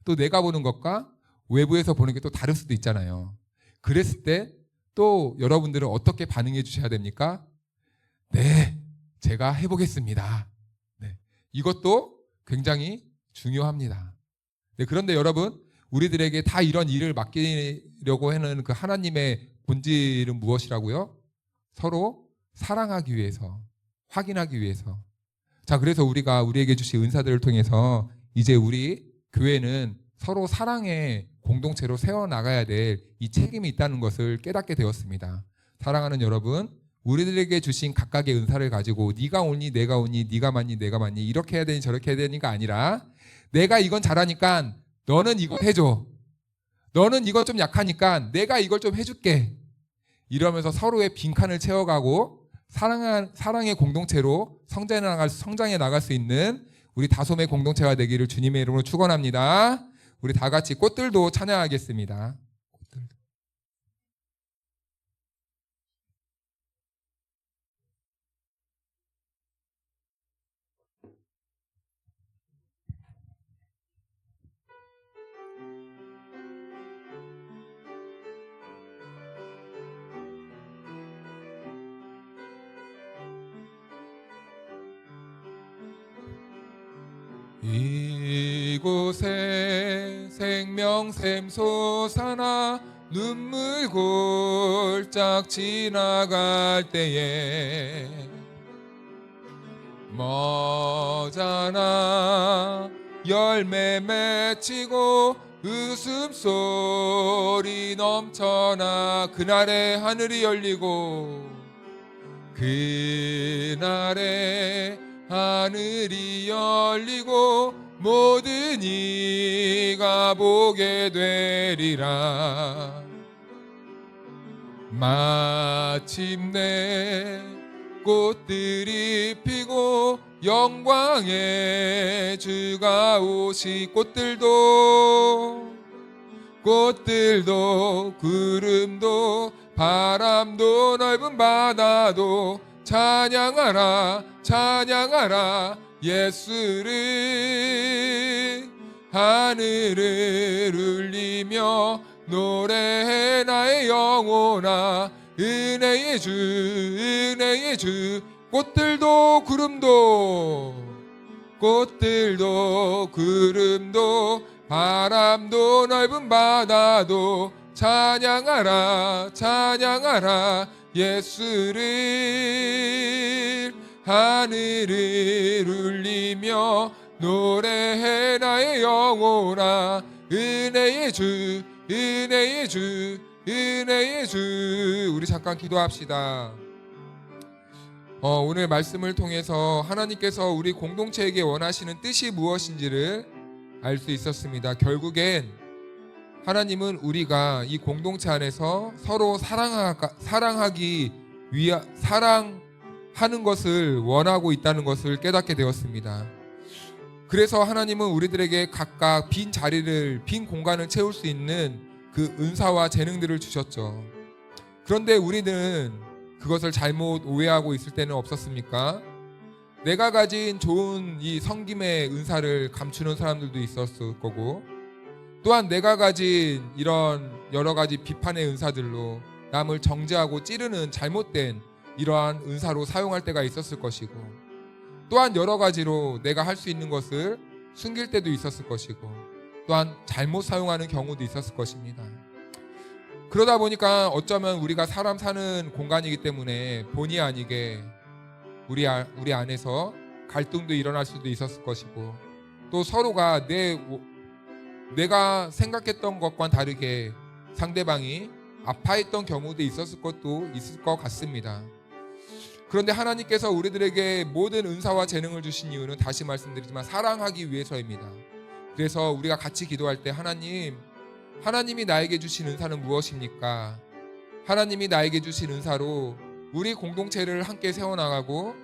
또 내가 보는 것과 외부에서 보는 게 또 다를 수도 있잖아요. 그랬을 때 또 여러분들은 어떻게 반응해 주셔야 됩니까? 네, 제가 해보겠습니다. 네, 이것도 굉장히 중요합니다. 네, 그런데 여러분, 우리들에게 다 이런 일을 맡기려고 하는 그 하나님의 본질은 무엇이라고요? 서로 사랑하기 위해서, 확인하기 위해서. 자, 그래서 우리가 우리에게 주신 은사들을 통해서 이제 우리 교회는 서로 사랑의 공동체로 세워나가야 될 이 책임이 있다는 것을 깨닫게 되었습니다. 사랑하는 여러분, 우리들에게 주신 각각의 은사를 가지고 네가 오니 내가 오니 네가 맞니 내가 맞니 이렇게 해야 되니 저렇게 해야 되니가 아니라 내가 이건 잘하니까 너는 이거 해줘. 너는 이거 좀 약하니까 내가 이걸 좀 해줄게. 이러면서 서로의 빈칸을 채워가고 사랑의 공동체로 성장해 나갈 수 있는 우리 다솜의 공동체가 되기를 주님의 이름으로 축원합니다. 우리 다 같이 꽃들도 찬양하겠습니다. 꽃들도. 이곳에 생명샘 솟아나 눈물 골짝 지나갈 때에 머잖아 열매 맺히고 웃음소리 넘쳐나 그날에 하늘이 열리고 그날에 하늘이 열리고 모든 이가 보게 되리라. 마침내 꽃들이 피고 영광의 주가 오시 꽃들도 구름도 바람도 넓은 바다도 찬양하라 찬양하라 예수를. 하늘을 울리며 노래해 나의 영혼아 은혜의 주 은혜의 주. 꽃들도 구름도 바람도 넓은 바다도 찬양하라 찬양하라 예수를. 하늘을 울리며 노래해 나의 영혼아 은혜의 주 은혜의 주 은혜의 주. 우리 잠깐 기도합시다. 오늘 말씀을 통해서 하나님께서 우리 공동체에게 원하시는 뜻이 무엇인지를 알 수 있었습니다. 결국엔 하나님은 우리가 이 공동체 안에서 서로 사랑하는 것을 원하고 있다는 것을 깨닫게 되었습니다. 그래서 하나님은 우리들에게 각각 빈 공간을 채울 수 있는 그 은사와 재능들을 주셨죠. 그런데 우리는 그것을 잘못 오해하고 있을 때는 없었습니까? 내가 가진 좋은 이 섬김의 은사를 감추는 사람들도 있었을 거고, 또한 내가 가진 이런 여러 가지 비판의 은사들로 남을 정죄하고 찌르는 잘못된 이러한 은사로 사용할 때가 있었을 것이고, 또한 여러 가지로 내가 할 수 있는 것을 숨길 때도 있었을 것이고, 또한 잘못 사용하는 경우도 있었을 것입니다. 그러다 보니까 어쩌면 우리가 사람 사는 공간이기 때문에 본의 아니게 우리 안에서 갈등도 일어날 수도 있었을 것이고, 또 서로가 내가 생각했던 것과는 다르게 상대방이 아파했던 경우도 있을 것 같습니다. 그런데 하나님께서 우리들에게 모든 은사와 재능을 주신 이유는 다시 말씀드리지만 사랑하기 위해서입니다. 그래서 우리가 같이 기도할 때 하나님이 나에게 주신 은사는 무엇입니까? 하나님이 나에게 주신 은사로 우리 공동체를 함께 세워나가고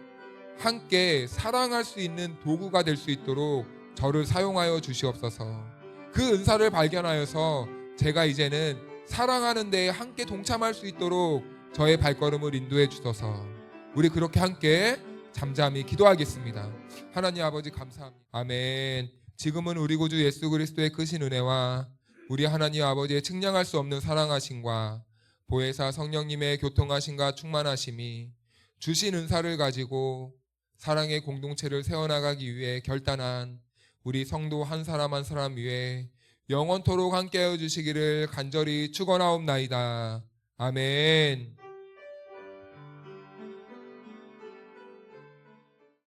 함께 사랑할 수 있는 도구가 될 수 있도록 저를 사용하여 주시옵소서. 그 은사를 발견하여서 제가 이제는 사랑하는 데에 함께 동참할 수 있도록 저의 발걸음을 인도해 주셔서 우리 그렇게 함께 잠잠히 기도하겠습니다. 하나님 아버지 감사합니다. 아멘. 지금은 우리 구주 예수 그리스도의 크신 은혜와 우리 하나님 아버지의 측량할 수 없는 사랑하심과 보혜사 성령님의 교통하심과 충만하심이 주신 은사를 가지고 사랑의 공동체를 세워나가기 위해 결단한 우리 성도 한 사람 한 사람 위에 영원토록 함께하여 주시기를 간절히 축원하옵나이다. 아멘.